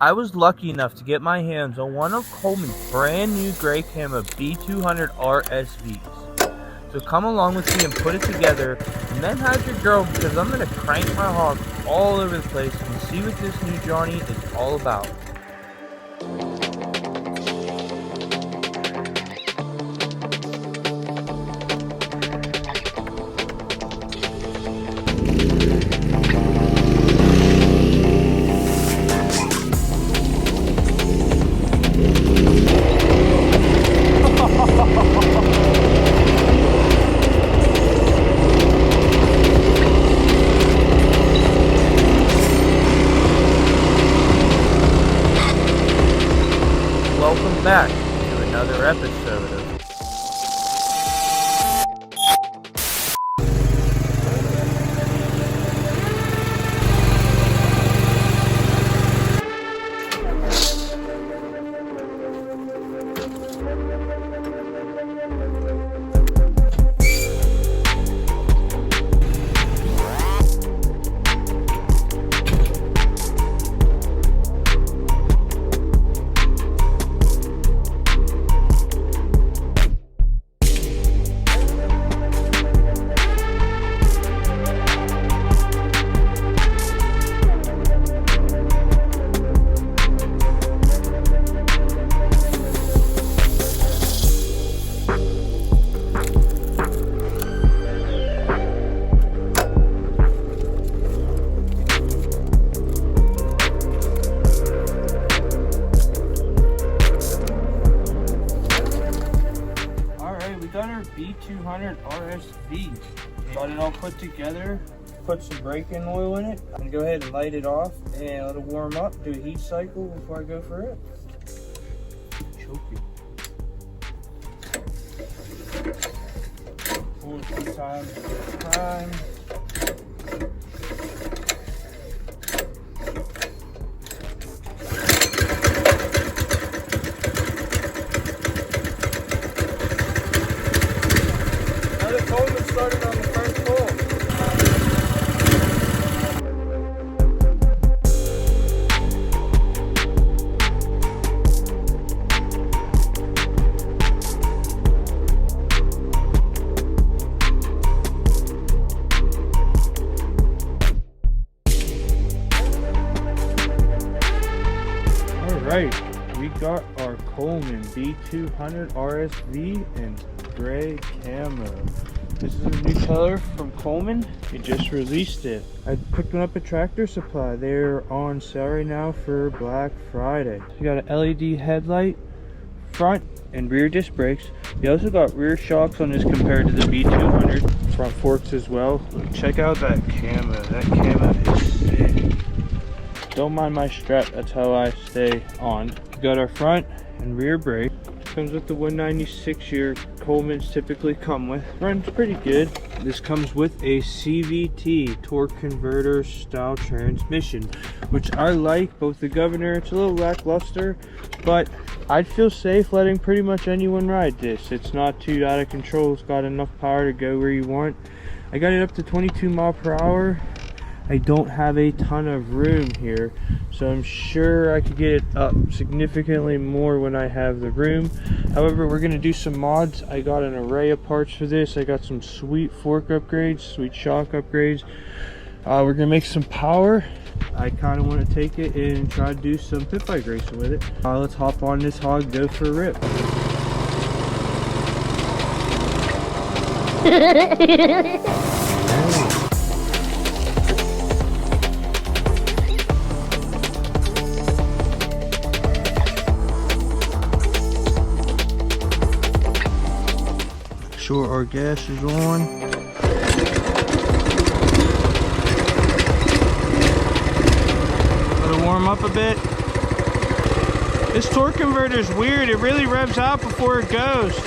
I was lucky enough to get my hands on one of Coleman's brand new gray camo B200 RSVs. So come along with me and put it together, and then hide your girl because I'm going to crank my hog all over the place and see what this new Johnny is all about. Welcome back to another episode of B200 RSV. Got it all put together, put some brake-in oil in it. I'm gonna go ahead and light it off and let it warm up, do a heat cycle before I go for it. Choke it. Pull it 2 times at a time. Coleman started on the first pull. Alright, we got our Coleman B200 RSV and gray camo. This is a new color from Coleman. They just released it. I picked one up at Tractor Supply. They're on sale right now for Black Friday. You got an LED headlight, front and rear disc brakes. You also got rear shocks on this compared to the B200. Front forks as well. Check out that camo. That camo is sick. Don't mind my strap. That's how I stay on. We got our front and rear brake. Comes with the 196 year Colemans typically come with. Runs pretty good. This comes with a CVT torque converter style transmission, which I like. Both the governor, it's a little lackluster, but I'd feel safe letting pretty much anyone ride this. It's not too out of control. It's got enough power to go where you want. I got it up to 22 miles per hour. I don't have a ton of room here, so I'm sure I could get it up significantly more when I have the room. However, we're going to do some mods. I got an array of parts for this. I got some sweet fork upgrades, sweet shock upgrades. We're going to make some power. I kind of want to take it and try to do some pit bike racing with it. Let's hop on this hog, go for a rip. Sure, our gas is on. Let it warm up a bit. This torque converter is weird. It really revs out before it goes.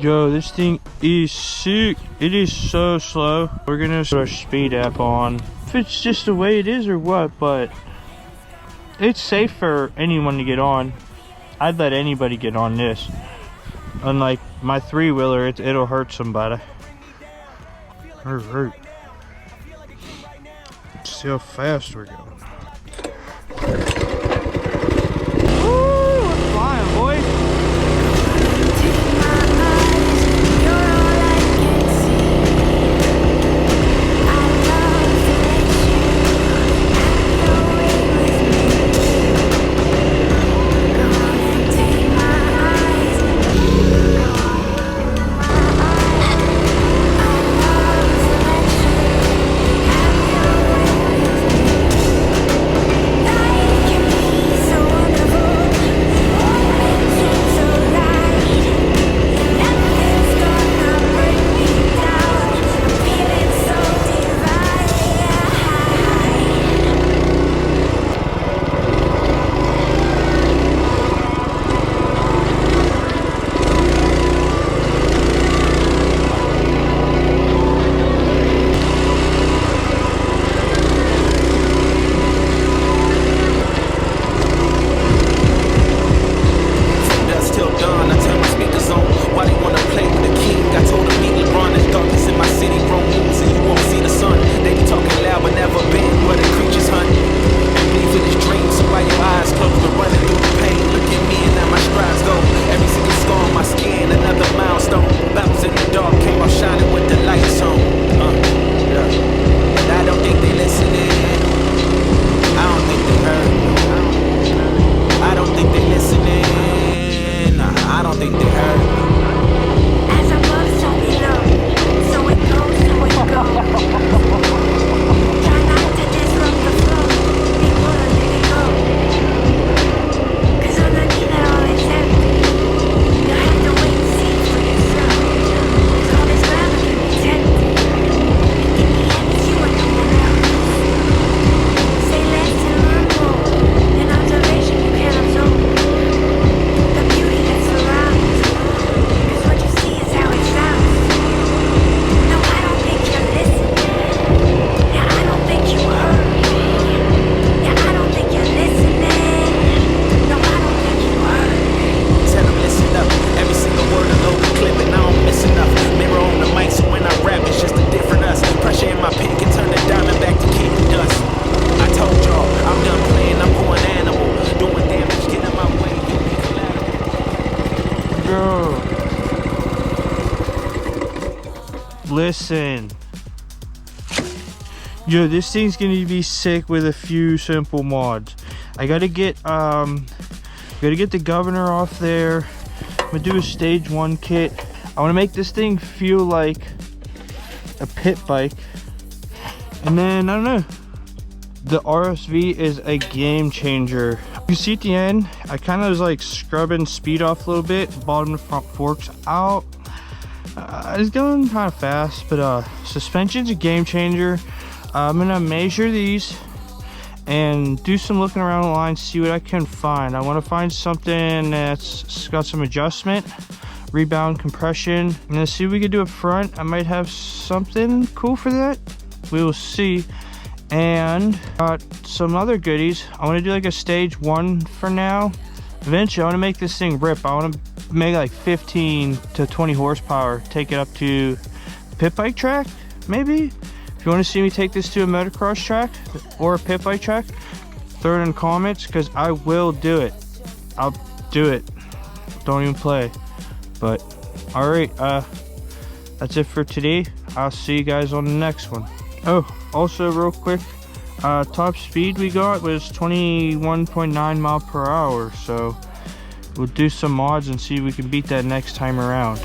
Yo, this thing is sick. It is so slow. We're gonna put our speed app on. If it's just the way it is or what, but it's safe for anyone to get on. I'd let anybody get on this. Unlike my three-wheeler, it'll hurt somebody. Alright. Let's see how fast we're going. Woo! We're flying, boy. Listen, yo, this thing's gonna be sick with a few simple mods. I gotta get the governor off there. I'm gonna do a stage 1 kit. I want to make this thing feel like a pit bike, and then I don't know, the RSV is a game changer. You see at the end, I kind of was like scrubbing speed off a little bit, bottom and front forks out. It's going kind of fast, but suspension's a game changer. I'm gonna measure these and do some looking around the line, see what I can find. I want to find something that's got some adjustment, rebound, compression. I'm gonna see if we can do a front. I might have something cool for that. We will see. And got some other goodies. I want to do like a stage 1 for now. Eventually I want to make this thing rip. I want to make like 15 to 20 horsepower, take it up to the pit bike track maybe. If you want to see me take this to a motocross track or a pit bike track, throw it in the comments, because I will do it. I'll do it. Don't even play. But all right, that's it for today. I'll see you guys on the next one. Oh, also real quick, top speed we got was 21.9 miles per hour, so we'll do some mods and see if we can beat that next time around.